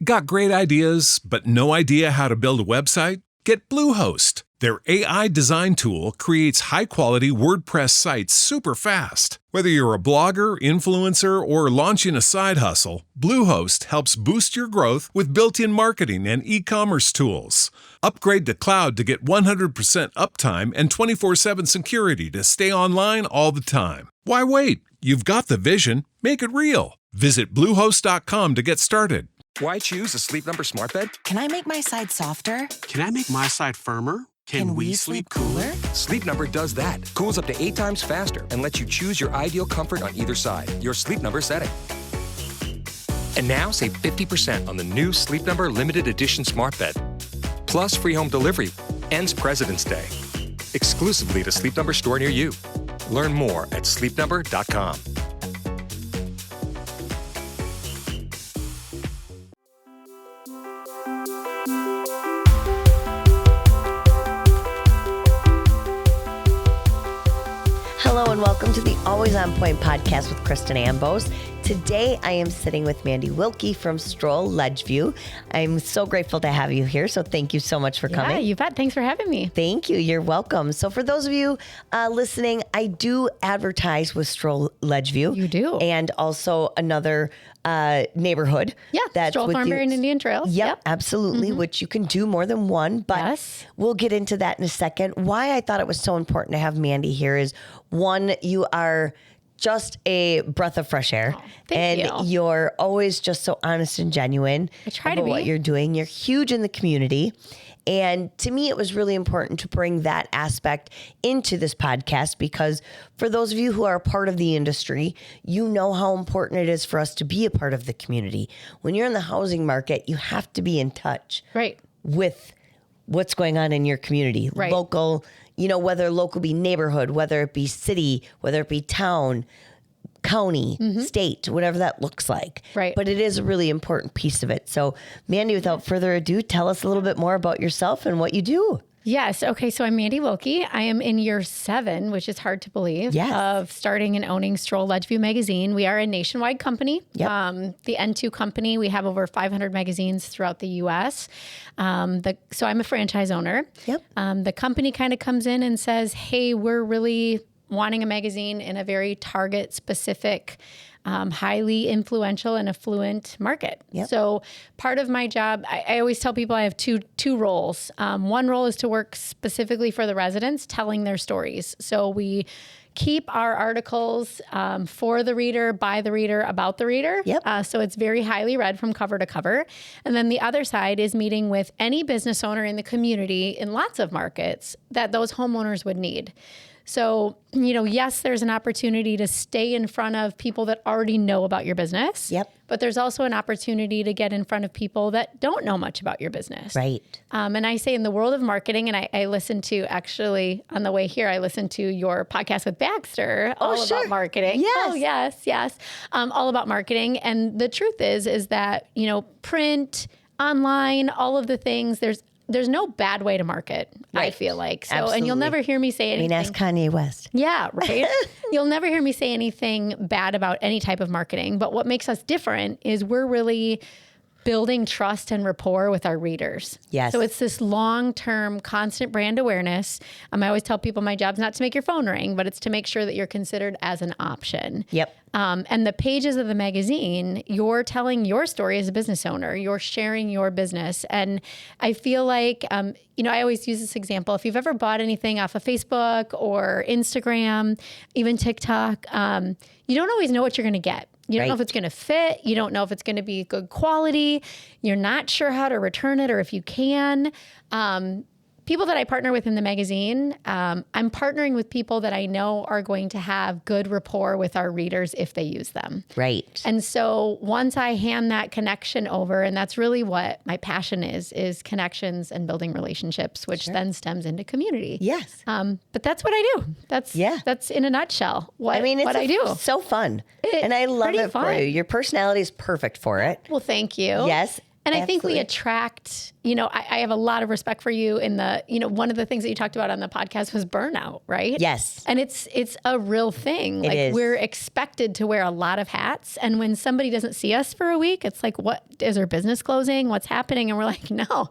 Got great ideas, but no idea how to build a website? Get Bluehost. Their AI design tool creates high-quality WordPress sites super fast. Whether you're a blogger, influencer, or launching a side hustle, Bluehost helps boost your growth with built-in marketing and e-commerce tools. Upgrade to cloud to get 100% uptime and 24/7 security to stay online all the time. Why wait? You've got the vision. Make it real. Visit Bluehost.com to get started. Why choose a Sleep Number smart bed? Can I make my side softer? Can I make my side firmer? Can we sleep cooler? Sleep Number does that. Cools up to 8 times faster and lets you choose your ideal comfort on either side. Your Sleep Number setting. And now save 50% on the new Sleep Number limited edition smart bed. Plus free home delivery. Ends President's Day. Exclusively to Sleep Number store near you. Learn more at sleepnumber.com. Hello and welcome to the Always On Point podcast with Kristen Ambos. Today I am sitting with Mandi Wilke from Stroll Ledgeview. I'm so grateful to have you here, so thank you so much for coming. Yeah, you bet. Thanks for having me. Thank you. You're welcome. So for those of you listening, I do advertise with Stroll Ledgeview. You do. And also another neighborhood. Yeah, that's Stroll Farmbury and Indian Trails. Yep, absolutely, which you can do more than one, but yes. We'll get into that in a second. Why I thought it was so important to have Mandi here is, one, you are just a breath of fresh air. Oh, thank you. You're always just so honest and genuine I try to about be. what you're doing. You're huge in the community. And to me, it was really important to bring that aspect into this podcast because for those of you who are a part of the industry, you know how important it is for us to be a part of the community. When you're in the housing market, you have to be in touch Right. with what's going on in your community. Right. Local, whether local be neighborhood, whether it be city, whether it be town, county, state, whatever that looks like. Right. But it is a really important piece of it. So, Mandi, without further ado, tell us a little bit more about yourself and what you do. Yes. Okay. So I'm Mandi Wilke. I am in year 7, which is hard to believe, Yes. of starting and owning Stroll Ledgeview magazine. We are a nationwide company. Yep. The N2 company. We have over 500 magazines throughout the U.S. So I'm a franchise owner. Yep. The company kind of comes in and says, hey, we're really wanting a magazine in a very target specific, highly influential and affluent market. Yep. So part of my job, I always tell people I have two roles. One role is to work specifically for the residents, telling their stories. So we keep our articles for the reader, by the reader, about the reader. Yep. So it's very highly read from cover to cover. And then the other side is meeting with any business owner in the community in lots of markets that those homeowners would need. So, yes, there's an opportunity to stay in front of people that already know about your business. Yep. But there's also an opportunity to get in front of people that don't know much about your business. Right. And I say in the world of marketing, and I listened to, actually, on the way here, I listened to your podcast with Baxter, all about marketing. Yes. Oh, yes. All about marketing. And the truth is that, print, online, all of the things, there's no bad way to market, Right. I feel like. So, Absolutely. and you'll never hear me say anything. ask Kanye West. Yeah, right. You'll never hear me say anything bad about any type of marketing. But what makes us different is we're really building trust and rapport with our readers. Yes. So it's this long-term, constant brand awareness. I always tell people my job's not to make your phone ring, but it's to make sure that you're considered as an option. Yep. And the pages of the magazine, you're telling your story as a business owner. You're sharing your business. And I feel like, I always use this example. If you've ever bought anything off of Facebook or Instagram, even TikTok, you don't always know what you're going to get. You don't know if it's going to fit. You don't know if it's going to be good quality. You're not sure how to return it or if you can. People that I partner with in the magazine, I'm partnering with people that I know are going to have good rapport with our readers if they use them. Right. And so once I hand that connection over, and that's really what my passion is connections and building relationships, which then stems into community. Yes. But that's what I do. That's in a nutshell what I do. So fun. And I love it for you. Your personality is perfect for it. Well, thank you. Yes. And I think we Absolutely. attract, I have a lot of respect for you in the, one of the things that you talked about on the podcast was burnout, right? Yes. And it's a real thing. It is. We're expected to wear a lot of hats. And when somebody doesn't see us for a week, it's like, what is our business closing? What's happening? And we're like, no,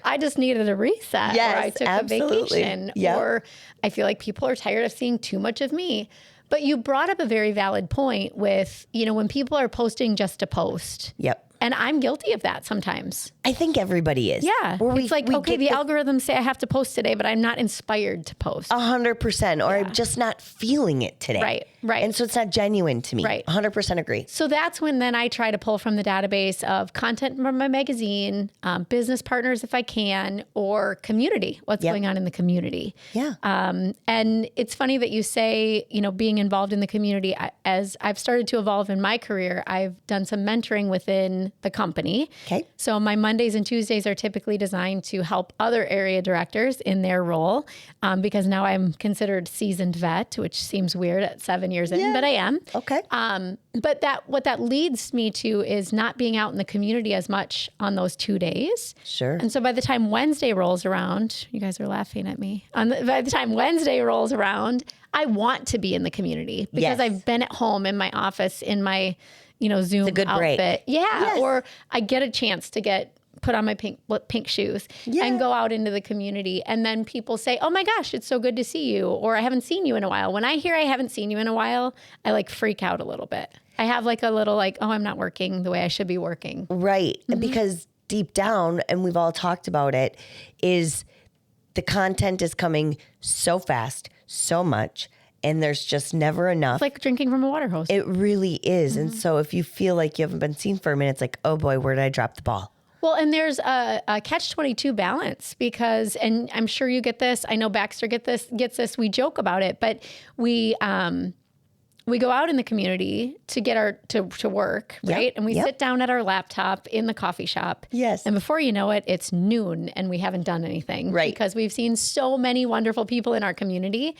I just needed a reset. Yes, or I took absolutely. a vacation. Yep. Or I feel like people are tired of seeing too much of me. But you brought up a very valid point with, when people are posting just to post. Yep. And I'm guilty of that sometimes. I think everybody is. Yeah. Where It's like, okay, the algorithms say I have to post today, but I'm not inspired to post. 100%, or I'm just not feeling it today. Right. And so it's not genuine to me. Right. 100% agree. So that's when then I try to pull from the database of content from my magazine, business partners if I can, or community, what's going on in the community. Yeah. And it's funny that you say, being involved in the community. As I've started to evolve in my career, I've done some mentoring within the company. Okay. So my Mondays and Tuesdays are typically designed to help other area directors in their role, because now I'm considered seasoned vet, which seems weird at 7 years in, but I am. Okay. But what that leads me to is not being out in the community as much on those 2 days. Sure. And so by the time Wednesday rolls around, you guys are laughing at me. By the time Wednesday rolls around, I want to be in the community because Yes. I've been at home in my office in my, Zoom a good outfit. break. Yeah. Yes. Or I get a chance to put on my pink shoes and go out into the community. And then people say, oh my gosh, it's so good to see you. Or I haven't seen you in a while. When I hear I haven't seen you in a while, I freak out a little bit. I have a little oh, I'm not working the way I should be working. Right. Because deep down, and we've all talked about it, is the content is coming so fast, so much, and there's just never enough. It's like drinking from a water hose. It really is. And so if you feel like you haven't been seen for a minute, it's like, oh boy, where did I drop the ball? Well, and there's a catch-22 balance because, and I'm sure you get this, I know Baxter gets this, we joke about it, but we go out in the community to get to work, right? And we sit down at our laptop in the coffee shop. Yes. And before you know it, it's noon and we haven't done anything. Right. Because we've seen so many wonderful people in our community.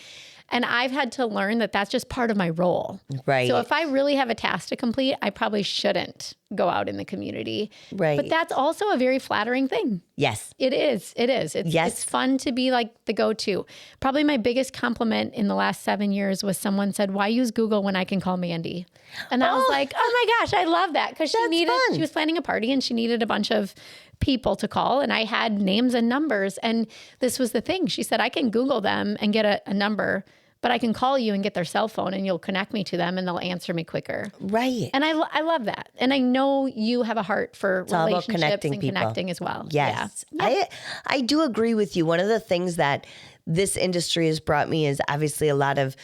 And I've had to learn that that's just part of my role. Right. So if I really have a task to complete, I probably shouldn't go out in the community. Right. But that's also a very flattering thing. Yes. It is. It's fun to be the go-to. Probably my biggest compliment in the last 7 years was someone said, why use Google when I can call Mandi? And I was like, oh my gosh, I love that. Because she was planning a party and she needed a bunch of people to call and I had names and numbers. And this was the thing. She said, I can Google them and get a number, but I can call you and get their cell phone and you'll connect me to them and they'll answer me quicker. Right. And I love that. And I know you have a heart for It's all about relationships connecting and people. connecting as well. Yes. Yeah. I do agree with you. One of the things that this industry has brought me is obviously a lot of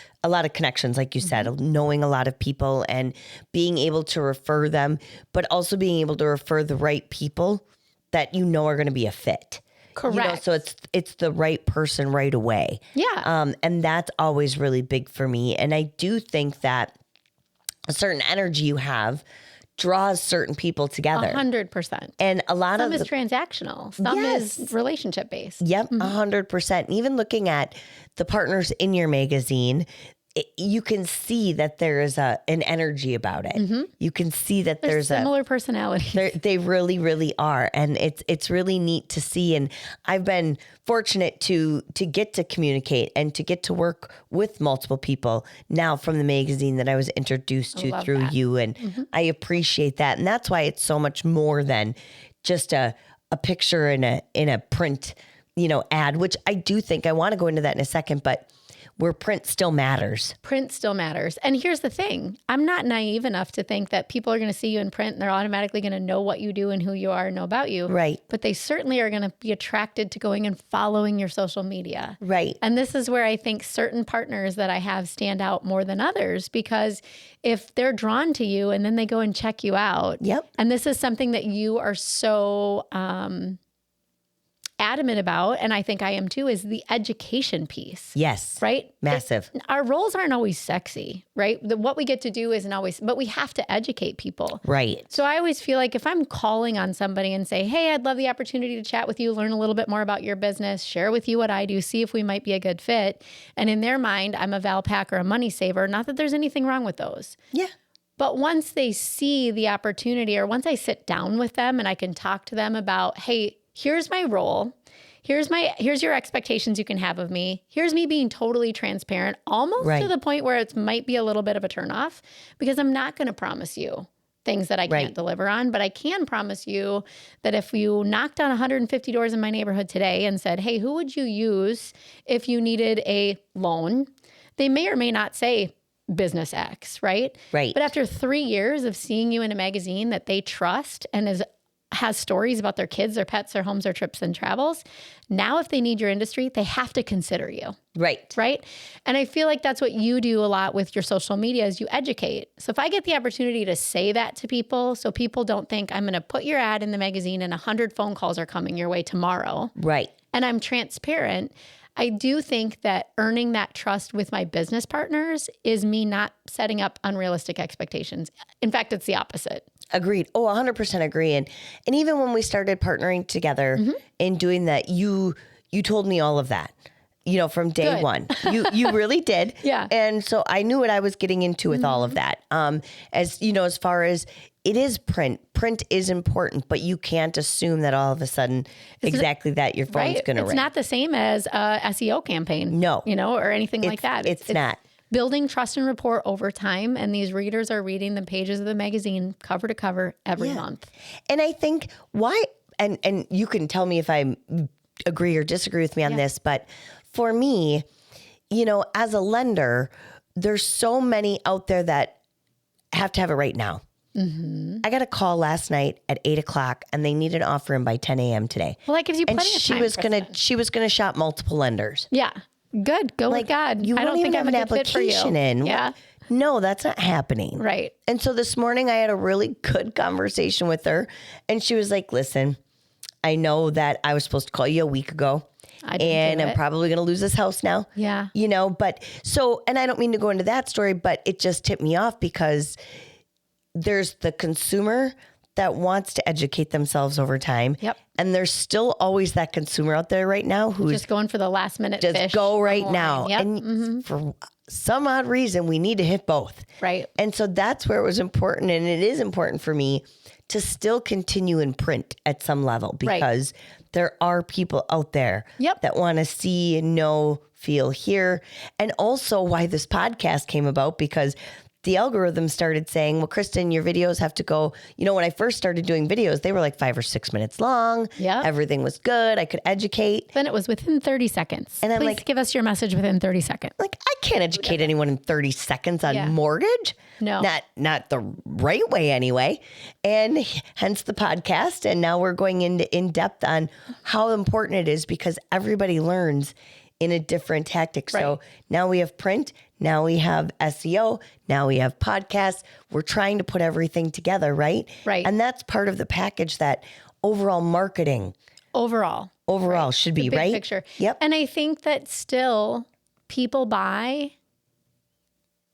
connections, like you said, knowing a lot of people and being able to refer them, but also being able to refer the right people that are going to be a fit. Correct. So it's the right person right away. Yeah. And that's always really big for me. And I do think that a certain energy you have draws certain people together. 100%. And a lot Some of is transactional. Some is relationship based. Yep, 100%. And even looking at the partners in your magazine, you can see that there is an energy about it. You can see that there's similar personalities. They really, really are. And it's really neat to see. And I've been fortunate to get to communicate and to get to work with multiple people now from the magazine that I was introduced to through you. And I appreciate that. And that's why it's so much more than just a picture in a print, ad, which I do think I want to go into that in a second, but where print still matters. Print still matters. And here's the thing. I'm not naive enough to think that people are going to see you in print and they're automatically going to know what you do and who you are and know about you. Right. But they certainly are going to be attracted to going and following your social media. Right. And this is where I think certain partners that I have stand out more than others, because if they're drawn to you and then they go and check you out. Yep. And this is something that you are so adamant about, and I think I am too, is the education piece. Yes. Right? Massive. Our roles aren't always sexy, right? What we get to do isn't always, but we have to educate people. Right. So I always feel like if I'm calling on somebody and say, hey, I'd love the opportunity to chat with you, learn a little bit more about your business, share with you what I do, see if we might be a good fit. And in their mind, I'm a Valpak or a money saver. Not that there's anything wrong with those. Yeah. But once they see the opportunity, or once I sit down with them and I can talk to them about, hey, here's my role. Here's your expectations you can have of me. Here's me being totally transparent, almost to the point where it might be a little bit of a turnoff, because I'm not going to promise you things that I can't deliver on, but I can promise you that if you knocked on 150 doors in my neighborhood today and said, hey, who would you use if you needed a loan? They may or may not say business X, right? Right. But after 3 years of seeing you in a magazine that they trust and has stories about their kids, their pets, their homes, their trips and travels, now if they need your industry, they have to consider you. Right. Right. And I feel like that's what you do a lot with your social media is you educate. So if I get the opportunity to say that to people, so people don't think I'm going to put your ad in the magazine and 100 phone calls are coming your way tomorrow. Right. And I'm transparent. I do think that earning that trust with my business partners is me not setting up unrealistic expectations. In fact, it's the opposite. Agreed. Oh, 100% agree. And even when we started partnering together and doing that, you told me all of that, from day one. You really did. Yeah. And so I knew what I was getting into with all of that. As far as it is print is important, but you can't assume that all of a sudden exactly that your phone's going to ring. It's not the same as a SEO campaign. No. Or anything like that. It's not. Building trust and rapport over time, and these readers are reading the pages of the magazine cover to cover every month. And I think why, and you can tell me if I agree or disagree with me on this, but for me, as a lender, there's so many out there that have to have it right now. Mm-hmm. I got a call last night at 8:00 and they need an offer in by 10 a.m. today. Well, that gives you plenty of time. She was gonna shop multiple lenders. Yeah. Good. Go with God. You I don't won't think even I'm have a an good fit for you. application in. Yeah. No, that's not happening. Right. And so this morning I had a really good conversation with her and she was like, listen, I know that I was supposed to call you a week ago and I'm probably going to lose this house now. Yeah. But so, and I don't mean to go into that story, but it just tipped me off because there's the consumer that wants to educate themselves over time. Yep. And there's still always that consumer out there right now who's just going for the last minute just fish go right now. Yep. And for some odd reason, we need to hit both. Right. And so that's where it was important. And it is important for me to still continue in print at some level because there are people out there that want to see, know, feel, hear. And also why this podcast came about because the algorithm started saying, well, Kristen, your videos have to go, when I first started doing videos, they were like 5 or 6 minutes long. Yeah. Everything was good. I could educate. Then it was within 30 seconds. And I'm Please like, give us your message within 30 seconds. Like, I can't educate anyone in 30 seconds on mortgage. No. Not the right way anyway. And hence the podcast. And now we're going into in depth on how important it is because everybody learns in a different tactic. Right. So now we have print, now we have SEO, now we have podcasts. We're trying to put everything together, right? Right. And that's part of the package that overall marketing Overall should be, the big right? Picture. Yep. And I think that still people buy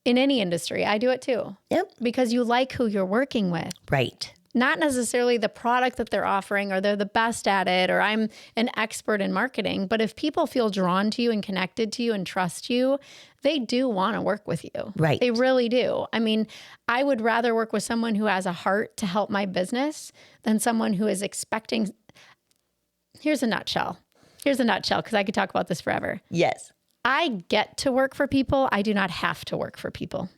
in any industry. I do it too. Yep. Because you like who you're working with. Right. Not necessarily the product that they're offering or they're the best at it or I'm an expert in marketing. But if people feel drawn to you and connected to you and trust you, they do want to work with you. Right. They really do. I mean, I would rather work with someone who has a heart to help my business than someone who is expecting. Here's a nutshell because I could talk about this forever. Yes. I get to work for people. I do not have to work for people.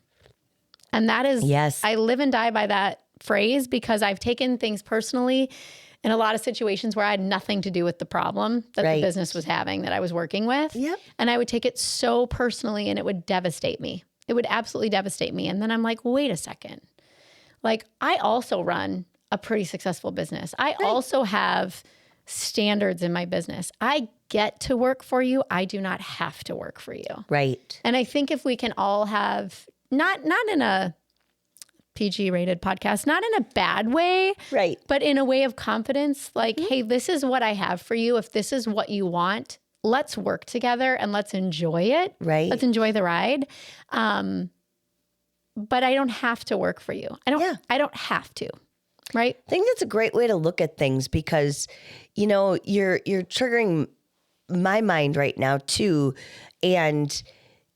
And that is, I live and die by that phrase because I've taken things personally in a lot of situations where I had nothing to do with the problem that the business was having that I was working with. Yep. And I would take it so personally and it would devastate me. It would absolutely devastate me. And then I'm like, wait a second. Like I also run a pretty successful business. I also have standards in my business. I get to work for you. I do not have to work for you. Right. And I think if we can all have, not in a PG rated podcast, not in a bad way, right, but in a way of confidence, like, hey, this is what I have for you. If this is what you want, let's work together and let's enjoy it. Right. Let's enjoy the ride. But I don't have to work for you. I don't have to. Right. I think that's a great way to look at things because, you're triggering my mind right now too. And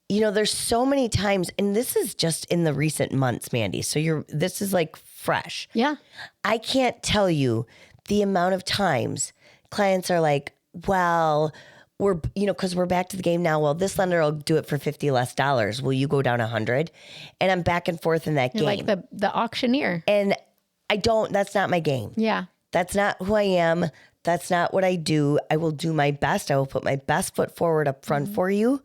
there's so many times, and this is just in the recent months, Mandy. So this is like fresh. Yeah. I can't tell you the amount of times clients are like, well, because we're back to the game now. Well, this lender will do it for $50 less. Will you go down 100? And I'm back and forth in that You're game. like the auctioneer. And that's not my game. Yeah. That's not who I am. That's not what I do. I will do my best. I will put my best foot forward up front for you.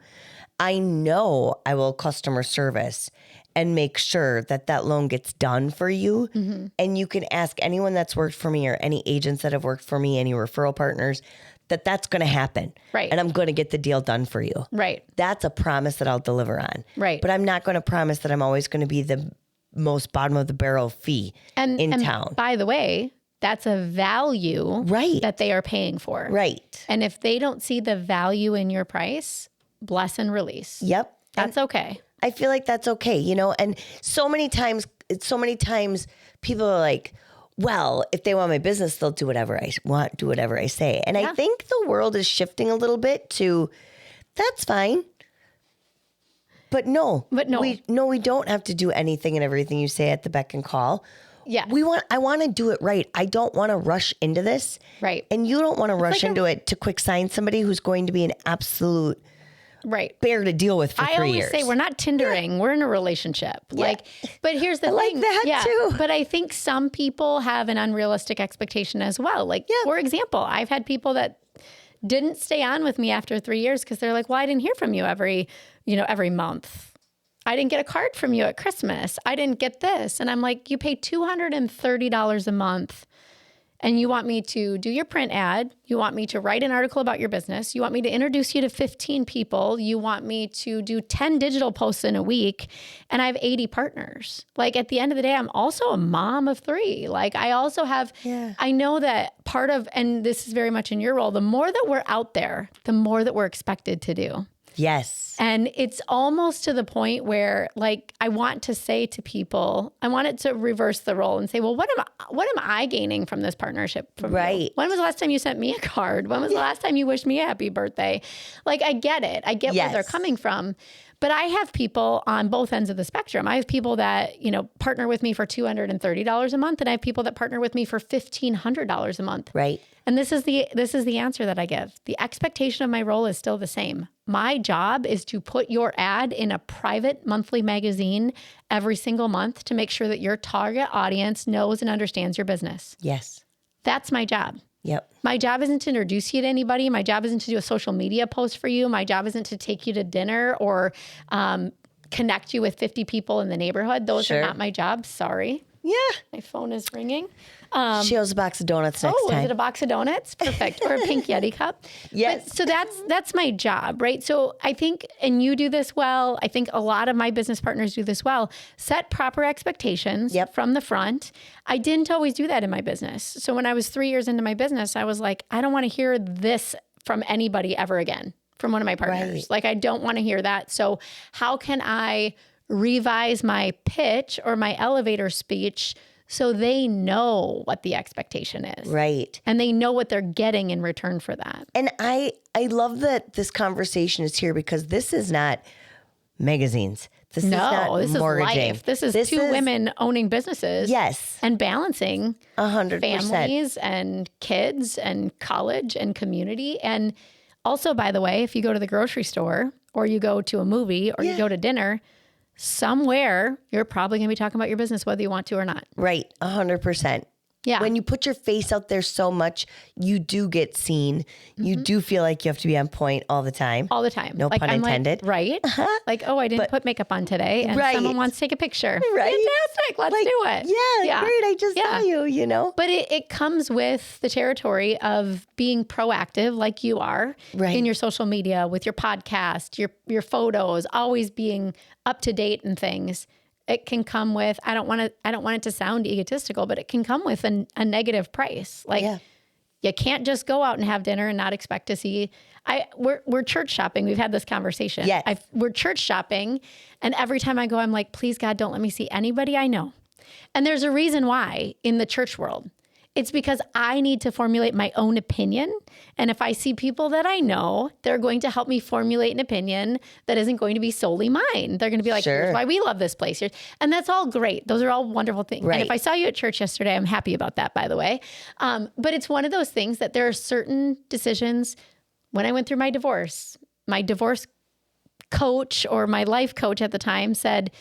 I know I will customer service and make sure that loan gets done for you. Mm-hmm. And you can ask anyone that's worked for me or any agents that have worked for me, any referral partners, that's going to happen. Right. And I'm going to get the deal done for you. Right. That's a promise that I'll deliver on. Right. But I'm not going to promise that I'm always going to be the most bottom of the barrel fee in town. By the way, that's a value that they are paying for. Right. And if they don't see the value in your price, bless and release. Yep. That's okay. I feel like that's okay, and so many times people are like, well, if they want my business, they'll do whatever I want, do whatever I say. And I think the world is shifting a little bit to that's fine. But no, we don't have to do anything and everything you say at the beck and call. Yeah. I want to do it right. I don't want to rush into this. Right. And you don't want to rush into it to quick sign somebody who's going to be an absolute bear to deal with for 3 years. I always say we're not Tindering. We're in a relationship. Yeah. But here's the thing. I like that too. But I think some people have an unrealistic expectation as well. For example, I've had people that didn't stay on with me after 3 years because they're like, well, I didn't hear from you every month. I didn't get a card from you at Christmas. I didn't get this. And I'm like, you pay $230 a month and you want me to do your print ad. You want me to write an article about your business. You want me to introduce you to 15 people. You want me to do 10 digital posts in a week. And I have 80 partners. At the end of the day, I'm also a mom of 3. I also have, I know that part of, and this is very much in your role, the more that we're out there, the more that we're expected to do. Yes. And it's almost to the point where I want to say to people, I want it to reverse the role and say, well, what am I gaining from this partnership from you? When was the last time you sent me a card? When was the last time you wished me a happy birthday? I get it. I get where they're coming from. But I have people on both ends of the spectrum. I have people that, partner with me for $230 a month, and I have people that partner with me for $1,500 a month. Right. And this is the answer that I give. The expectation of my role is still the same. My job is to put your ad in a private monthly magazine every single month to make sure that your target audience knows and understands your business. Yes. That's my job. Yep. My job isn't to introduce you to anybody. My job isn't to do a social media post for you. My job isn't to take you to dinner or connect you with 50 people in the neighborhood. Those are not my job. Sorry. Yeah. My phone is ringing. She owes a box of donuts next time. Oh, is it a box of donuts? Perfect. Or a pink Yeti cup. Yes. But, so that's my job, right? So I think, and you do this well, I think a lot of my business partners do this well, set proper expectations from the front. I didn't always do that in my business. So when I was 3 years into my business, I was like, I don't want to hear this from anybody ever again, from one of my partners. I don't want to hear that. So how can I revise my pitch or my elevator speech so they know what the expectation is. Right. And they know what they're getting in return for that. And I love that this conversation is here because this is not magazines. This is not mortgaging. Life. This is two women owning businesses. Yes. And balancing 100%. families and kids and college and community. And also, by the way, if you go to the grocery store or you go to a movie or you go to dinner, somewhere you're probably going to be talking about your business, whether you want to or not. Right. 100%. Yeah. When you put your face out there so much, you do get seen. Mm-hmm. You do feel like you have to be on point all the time. All the time. No pun intended. Right. Oh, I didn't put makeup on today. And someone wants to take a picture. Right. Fantastic. Let's do it. Yeah. Great. I just saw you, But it comes with the territory of being proactive like you are in your social media, with your podcast, your photos, always being up to date and things. It can come with, I don't want it to sound egotistical, but it can come with a negative price. You can't just go out and have dinner and not expect to see. We're church shopping. We've had this conversation. Yes. We're church shopping. And every time I go, I'm like, please God, don't let me see anybody I know. And there's a reason why in the church world. It's because I need to formulate my own opinion. And if I see people that I know, they're going to help me formulate an opinion that isn't going to be solely mine. They're going to be like, here's why we love this place. And that's all great. Those are all wonderful things. Right. And if I saw you at church yesterday, I'm happy about that, by the way. But it's one of those things that there are certain decisions. When I went through my divorce coach or my life coach at the time said,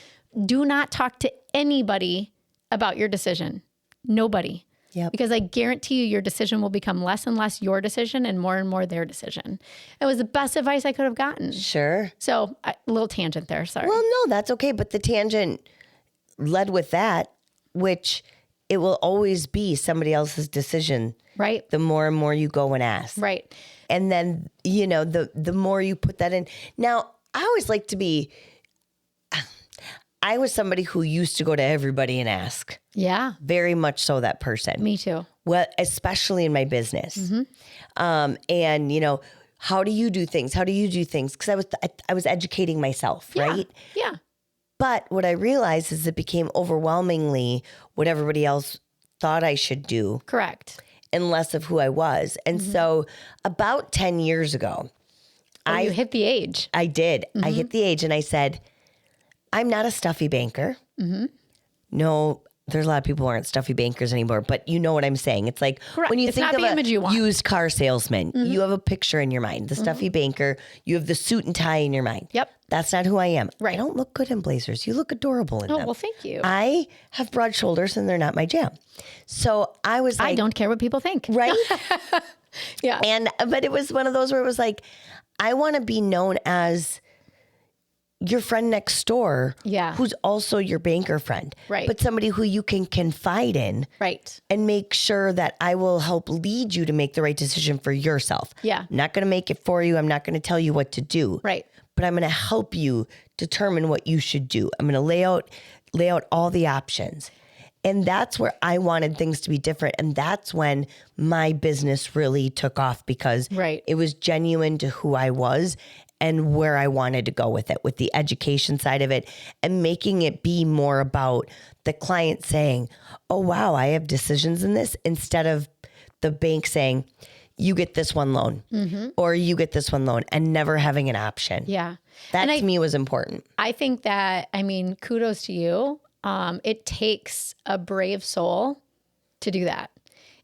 do not talk to anybody about your decision. Nobody. Yep. Because I guarantee you your decision will become less and less your decision and more their decision. It was the best advice I could have gotten. Sure. So a little tangent there. Sorry. Well, no, that's okay. But the tangent led with that, which it will always be somebody else's decision. Right. The more and more you go and ask. Right. And then, the more you put that in. Now, I always like to be, I was somebody who used to go to everybody and ask. Yeah. Very much so that person. Me too. Well, especially in my business. Mm-hmm. And, how do you do things? How do you do things? Because I was educating myself, Yeah. right? Yeah. But what I realized is it became overwhelmingly what everybody else thought I should do Correct. and less of who I was. And so about 10 years ago, You hit the age. I did. I hit the age and I said, I'm not a stuffy banker. No, there's a lot of people who aren't stuffy bankers anymore, but you know what I'm saying. It's like Correct. when you It's think not of the a image you want. used car salesman, you have a picture in your mind. The stuffy banker, you have the suit and tie in your mind. Yep. That's not who I am. Right. I don't look good in blazers. You look adorable in Oh, them. well, thank you. I have broad shoulders and they're not my jam. So I was like, I don't care what people think. right? Yeah. But it was one of those where it was like, I want to be known as your friend next door, Yeah. who's also your banker friend, Right. but somebody who you can confide in Right. and make sure that I will help lead you to make the right decision for yourself. Yeah. I'm not going to make it for you. I'm not going to tell you what to do. Right. But I'm going to help you determine what you should do. I'm going to lay out all the options. And that's where I wanted things to be different. And that's when my business really took off because Right. it was genuine to who I was and where I wanted to go with it, with the education side of it and making it be more about the client saying, oh, wow, I have decisions in this, instead of the bank saying, you get this one loan or you get this one loan, and never having an option. Yeah. That And to me was important. I think that, kudos to you. It takes a brave soul to do that.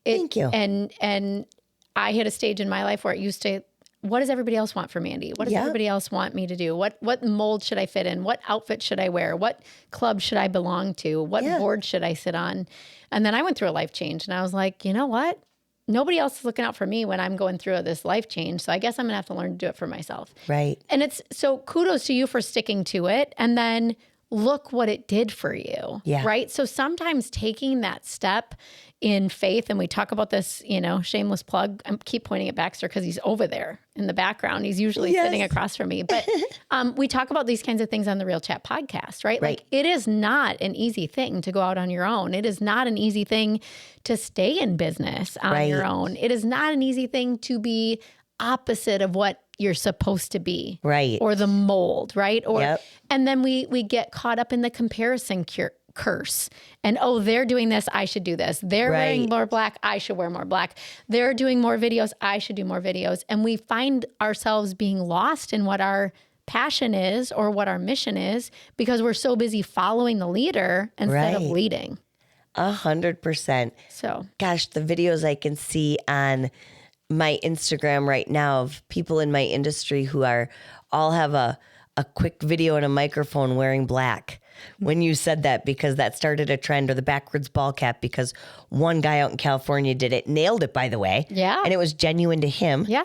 Thank you. And I hit a stage in my life where it used to, what does everybody else want from Mandi? What does Yeah. everybody else want me to do? What mold should I fit in? What outfit should I wear? What club should I belong to? What board should I sit on? And then I went through a life change and I was like, you know what? Nobody else is looking out for me when I'm going through this life change. So I guess I'm gonna have to learn to do it for myself. Right. And it's so kudos to you for sticking to it. And then look what it did for you. Yeah. Right. So sometimes taking that step in faith, and we talk about this, shameless plug. I keep pointing at Baxter because he's over there in the background. He's usually sitting across from me. But we talk about these kinds of things on the Real Chat podcast, right? Right. Like it is not an easy thing to go out on your own. It is not an easy thing to stay in business on your own. It is not an easy thing to be opposite of what you're supposed to be. Right. Or the mold, right? Or Yep. and then we get caught up in the comparison curse. And they're doing this, I should do this. They're wearing Right. more black, I should wear more black. They're doing more videos, I should do more videos. And we find ourselves being lost in what our passion is or what our mission is because we're so busy following the leader instead of Right. leading. 100%. So Gosh, the videos I can see on my Instagram right now of people in my industry who all have a quick video and a microphone wearing black. When you said that, because that started a trend, or the backwards ball cap, because one guy out in California did it, nailed it, by the way. Yeah. And it was genuine to him. Yeah.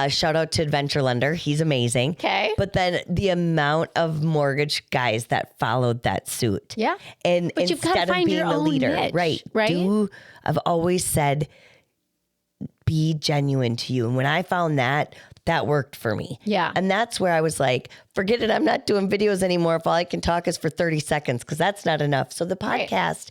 Shout out to Adventure Lender. He's amazing. Okay. But then the amount of mortgage guys that followed that suit. Yeah. And But you've gotta instead of find being your the own leader, niche, right? right? I've always said, be genuine to you. And when I found that worked for me. Yeah. And that's where I was like, forget it. I'm not doing videos anymore if all I can talk is for 30 seconds, because that's not enough. So the podcast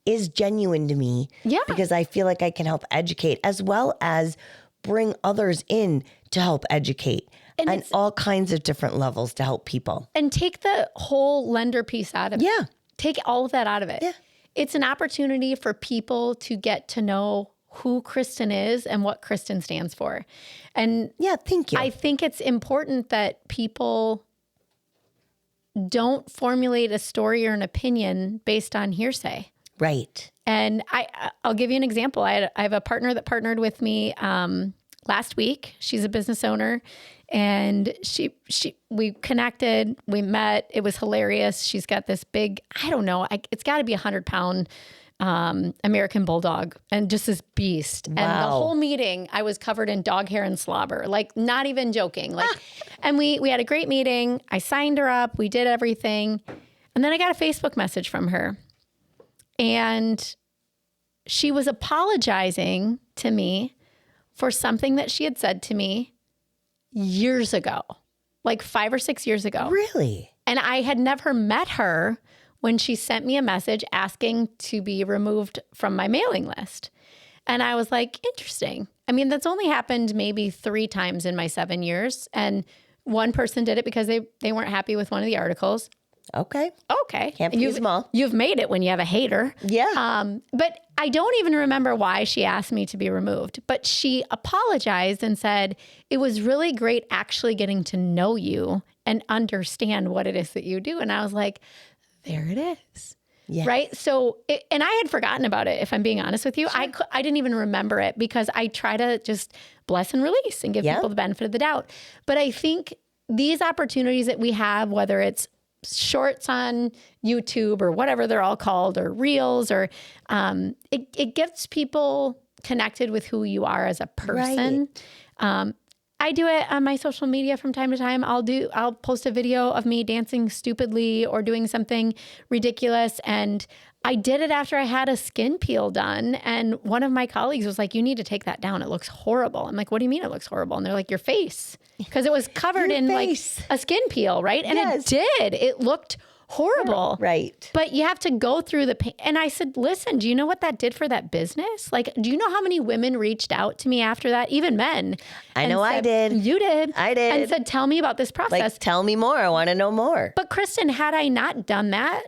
is genuine to me. Yeah. Because I feel like I can help educate as well as bring others in to help educate And on it's- all kinds of different levels to help people. And take the whole lender piece out of it. Yeah. Take all of that out of it. Yeah. it's an opportunity for people to get to know who Kristen is and what Kristen stands for. And yeah, thank you. I think it's important that people don't formulate a story or an opinion based on hearsay. Right. And I'll give you an example. I have a partner that partnered with me last week. She's a business owner, and we connected, we met. It was hilarious. She's got this big, I don't know, it's got to be 100-pound American bulldog, and just this beast. Wow. And the whole meeting, I was covered in dog hair and slobber, like not even joking. Like, and we had a great meeting. I signed her up. We did everything. And then I got a Facebook message from her, and she was apologizing to me for something that she had said to me years ago, like 5 or 6 years ago. Really? And I had never met her when she sent me a message asking to be removed from my mailing list. And I was like, interesting. I mean, that's only happened maybe 3 times in my 7 years. And one person did it because they weren't happy with one of the articles. Okay. Can't please them all. You've made it when you have a hater. Yeah. But I don't even remember why she asked me to be removed. But she apologized and said, it was really great actually getting to know you and understand what it is that you do. And I was like, there it is. Yeah. Right. So, and I had forgotten about it, if I'm being honest with you. Sure. I didn't even remember it because I try to just bless and release and give people the benefit of the doubt. But I think these opportunities that we have, whether it's shorts on YouTube or whatever they're all called, or reels, or it gets people connected with who you are as a person. Right. I do it on my social media from time to time. I'll post a video of me dancing stupidly or doing something ridiculous. And I did it after I had a skin peel done. And one of my colleagues was like, you need to take that down. It looks horrible. I'm like, what do you mean it looks horrible? And they're like, your face. Because it was covered in like a skin peel, right? And it did. It looked horrible. Right. But you have to go through the pain. And I said, listen, do you know what that did for that business? Like, do you know how many women reached out to me after that? Even men. I know I did. You did. I did. And said, tell me about this process. Like, tell me more. I want to know more. But Kristen, had I not done that,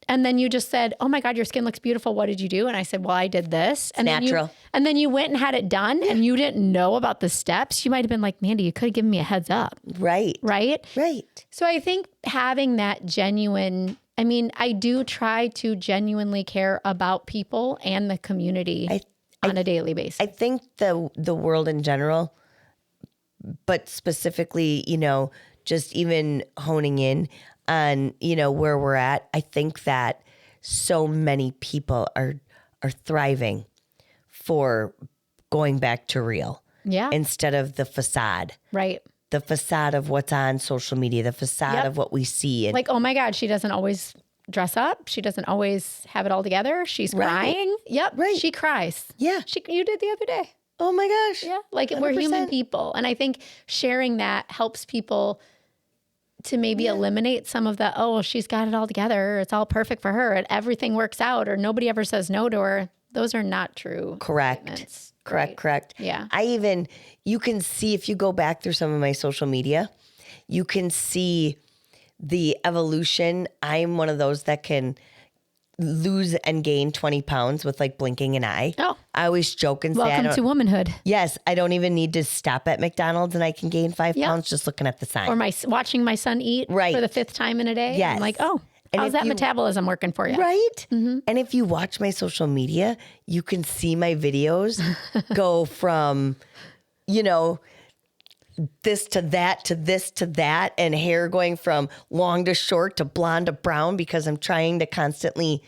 and then you just said, oh my God, your skin looks beautiful. What did you do? And I said, well, I did this. And natural. Then you went and had it done and you didn't know about the steps. You might have been like, Mandi, you could have given me a heads up. Right. Right? Right. So I think having that genuine, I mean, I do try to genuinely care about people and the community on a daily basis. I think the world in general, but specifically, just even honing in on, where we're at, I think that so many people are thriving for going back to real. Yeah. Instead of the facade. Right. The facade of what's on social media, the facade of what we see. And like, oh my God, she doesn't always dress up. She doesn't always have it all together. She's crying. Yep. Right. She cries. Yeah. You did the other day. Oh my gosh. Yeah. Like 100%. We're human people. And I think sharing that helps people to maybe eliminate some of the, oh, she's got it all together. It's all perfect for her and everything works out, or nobody ever says no to her. Those are not true. Correct. Correct. Yeah. You can see, if you go back through some of my social media, you can see the evolution. I'm one of those that can lose and gain 20 pounds with like blinking an eye. Oh. I always joke and say, Welcome to womanhood. yes, I don't even need to stop at McDonald's and I can gain 5 pounds just looking at the sign. Or watching my son eat for the 5th time in a day. Yes. I'm like, oh, and how's that metabolism working for you? Right? Mm-hmm. And if you watch my social media, you can see my videos go from, this to that, to this to that, and hair going from long to short to blonde to brown because I'm trying to constantly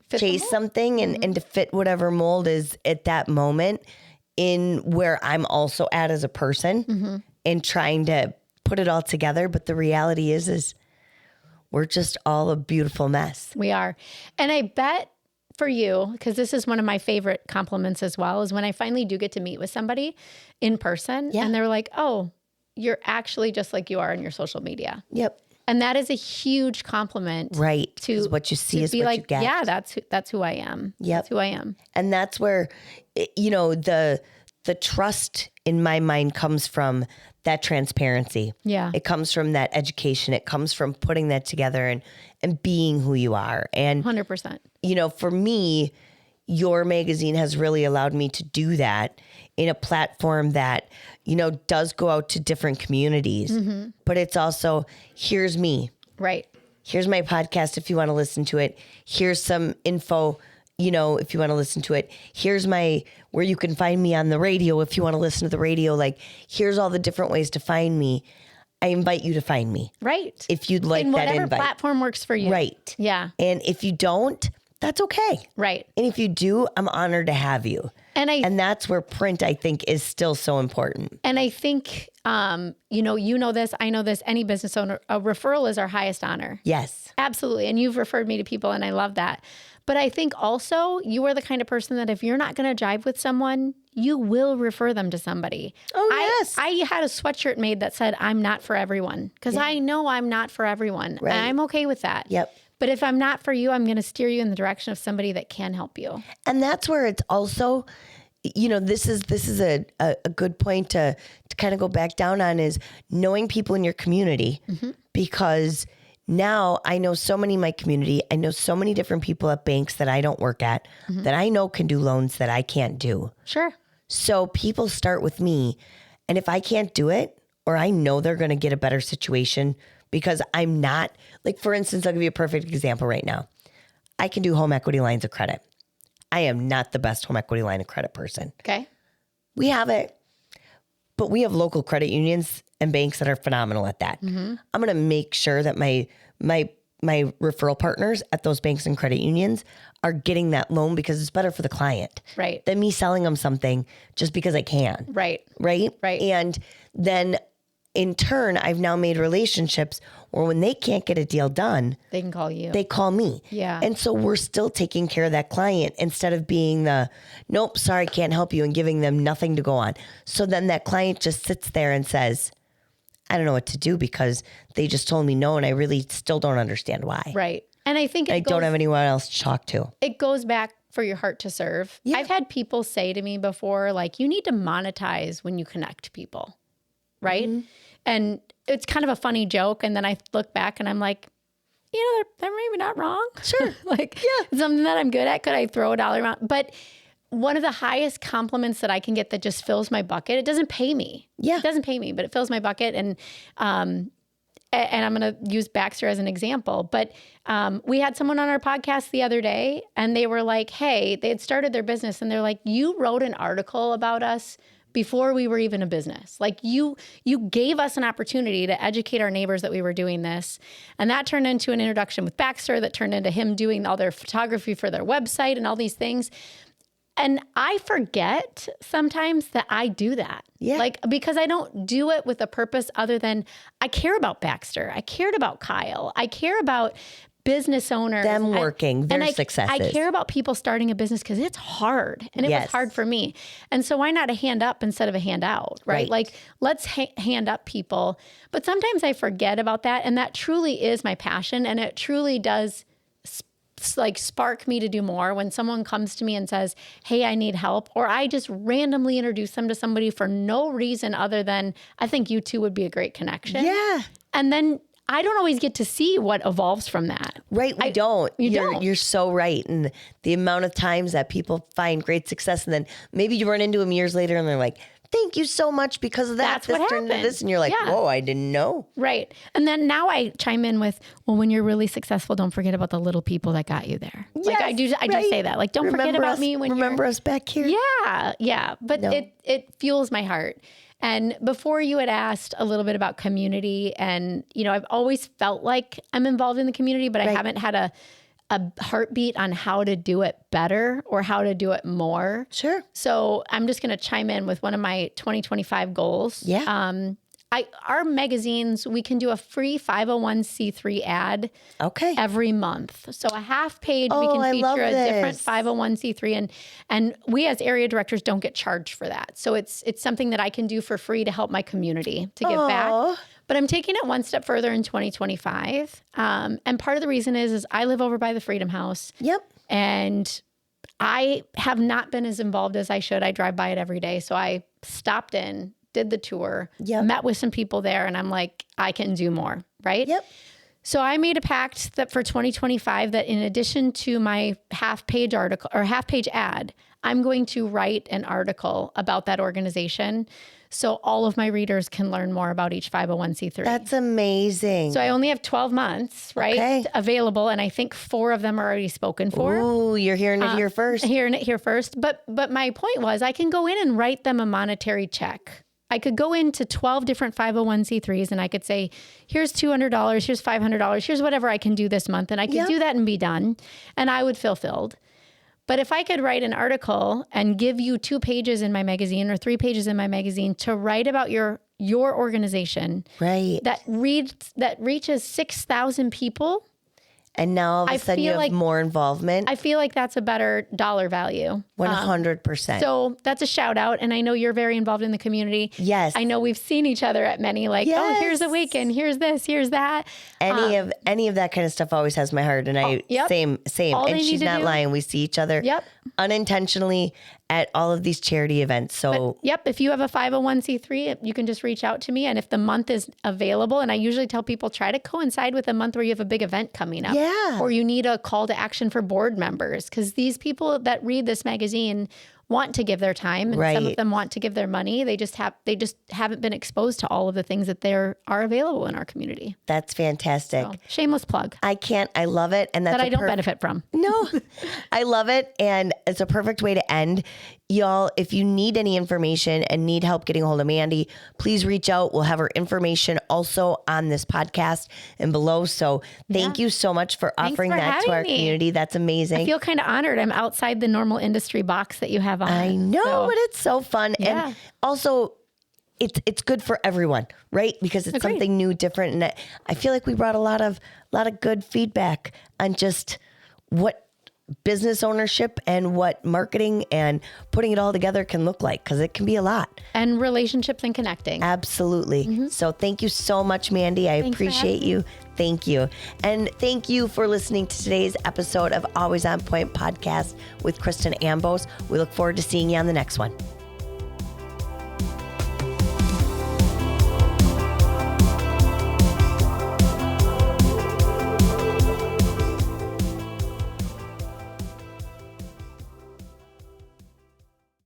chase something and to fit whatever mold is at that moment in where I'm also at as a person and trying to put it all together. But the reality is we're just all a beautiful mess. We are. And I bet for you, because this is one of my favorite compliments as well, is when I finally do get to meet with somebody in person and they're like, oh, you're actually just like you are on your social media. Yep. And that is a huge compliment. Right. Because what you see is what you get. Yeah, that's who I am. Yep. That's who I am. And that's where, the trust in my mind comes from that transparency. Yeah. It comes from that education. It comes from putting that together and being who you are. And 100%. you know, for me, your magazine has really allowed me to do that in a platform that, you know, does go out to different communities, but it's also, here's me. Right. Here's my podcast if you want to listen to it. Here's some info, you know, if you want to listen to it. Here's where you can find me on the radio if you want to listen to the radio. Like, here's all the different ways to find me. I invite you to find me. Right. If you'd like and that whatever invite. platform works for you. Right. Yeah. And if you don't, that's okay. Right. And if you do, I'm honored to have you. And that's where print, I think, is still so important. And I think, you know this, I know this, any business owner, a referral is our highest honor. Yes. Absolutely. And you've referred me to people and I love that. But I think also you are the kind of person that if you're not going to jive with someone, you will refer them to somebody. Oh, yes. I had a sweatshirt made that said, I'm not for everyone. Because I know I'm not for everyone. Right. And I'm okay with that. Yep. But if I'm not for you, I'm going to steer you in the direction of somebody that can help you. And that's where it's also, you know, this is a good point to kind of go back down on, is knowing people in your community, because now I know so many in my community. I know so many different people at banks that I don't work at that I know can do loans that I can't do. Sure. So people start with me. And if I can't do it, or I know they're going to get a better situation because I'm not, like, for instance, I'll give you a perfect example right now. I can do home equity lines of credit. I am not the best home equity line of credit person. Okay. We have it, but we have local credit unions and banks that are phenomenal at that. I'm going to make sure that my referral partners at those banks and credit unions are getting that loan because it's better for the client. Right. Than me selling them something just because I can. Right. Right. Right. And then in turn, I've now made relationships where when they can't get a deal done, They can call you. they call me. Yeah. And so we're still taking care of that client instead of being the, nope, sorry, can't help you, and giving them nothing to go on. So then that client just sits there and says, I don't know what to do because they just told me no, and I really still don't understand why. Right. And I think I don't have anyone else to talk to. It goes back for your heart to serve. Yeah. I've had people say to me before, like, you need to monetize when you connect people. Right. And it's kind of a funny joke. And then I look back and I'm like, you know, they're maybe not wrong. Sure. Like, yeah, something that I'm good at. Could I throw a dollar amount? But one of the highest compliments that I can get that just fills my bucket, it doesn't pay me. Yeah. It doesn't pay me, but it fills my bucket. And I'm going to use Baxter as an example, but we had someone on our podcast the other day and they were like, hey, they had started their business and they're like, you wrote an article about us before we were even a business. Like you gave us an opportunity to educate our neighbors that we were doing this. And that turned into an introduction with Baxter that turned into him doing all their photography for their website and all these things. And I forget sometimes that I do that. Yeah. Like, because I don't do it with a purpose other than I care about Baxter. I cared about Kyle. I care about business owners. Them working, their and successes. I care about people starting a business because it's hard. And it was hard for me. And so why not a hand up instead of a hand out, right? Like, let's hand up people. But sometimes I forget about that. And that truly is my passion. And it truly does like spark me to do more when someone comes to me and says, hey, I need help, or I just randomly introduce them to somebody for no reason other than I think you two would be a great connection. Yeah. And then I don't always get to see what evolves from that. Right. We don't. don't. You're so right. And the amount of times that people find great success and then maybe you run into them years later and they're like, thank you so much because of that. That's what turned into happened. this. And you're like, whoa, I didn't know. Right. And then now I chime in with, well, when you're really successful, don't forget about the little people that got you there. Like I do say that. Like, don't forget about me when remember us back here. Yeah. Yeah. But it fuels my heart. And before you had asked a little bit about community and, you know, I've always felt like I'm involved in the community, but I haven't had a heartbeat on how to do it better or how to do it more. Sure. So I'm just going to chime in with one of my 2025 goals. Yeah. Our magazines, we can do a free 501c3 ad every month. So a half page, we can feature a different 501c3 and we as area directors don't get charged for that. So it's something that I can do for free to help my community to give back. But I'm taking it one step further in 2025. And part of the reason is I live over by the Freedom House. Yep. And I have not been as involved as I should. I drive by it every day. So I stopped in, did the tour, Yep. met with some people there, and I'm like, I can do more, right? Yep. So I made a pact that for 2025, that in addition to my half-page article or half-page ad, I'm going to write an article about that organization so all of my readers can learn more about each 501c3. That's amazing. So I only have 12 months, right, Okay. available, and I think 4 of them are already spoken for. Ooh, you're hearing it here first. Hearing it here first. But my point was, I can go in and write them a monetary check. I could go into 12 different 501c3s and I could say, here's $200, here's $500, here's whatever I can do this month. And I could do that and be done. And I would feel filled. But if I could write an article and give you 2 pages in my magazine or 3 pages in my magazine to write about your organization, Right. that reaches 6,000 people, And now all of a I sudden you feel have like- more involvement. I feel like that's a better dollar value. 100%. So that's a shout out. And I know you're very involved in the community. Yes. I know we've seen each other at many, like, oh, here's Awaken, here's this, here's that. any of that kind of stuff always has my heart. And I, yep. same. All And they she's need to not do- lying. We see each other Yep. unintentionally at all of these charity events. So Yep. If you have a 501c3, you can just reach out to me. And if the month is available, and I usually tell people, try to coincide with a month where you have a big event coming up. Yeah. Or you need a call to action for board members. Because these people that read this magazine want to give their time, and some Right. of them want to give their money. They just haven't been exposed to all of the things that are available in our community. that's fantastic. So, shameless plug I love it. And that's that I don't benefit from. No, I love it. And it's a perfect way to end. Y'all, if you need any information and need help getting a hold of Mandi, please reach out. We'll have her information also on this podcast and below. So thank you so much for Thanks offering for that to having our me. community. That's amazing. I feel kind of honored. I'm outside the normal industry box that you have on. I know, So, but it's so fun. Yeah. And also, it's good for everyone, right? Because it's Agreed. something new, different. And I feel like we brought a lot of good feedback on just what business ownership and what marketing and putting it all together can look like, because it can be a lot. and relationships and connecting. Absolutely. So thank you so much, Mandi. I Thanks for appreciate having you. Thank you. And thank you for listening to today's episode of Always On Point podcast with Kristen Ambos. We look forward to seeing you on the next one.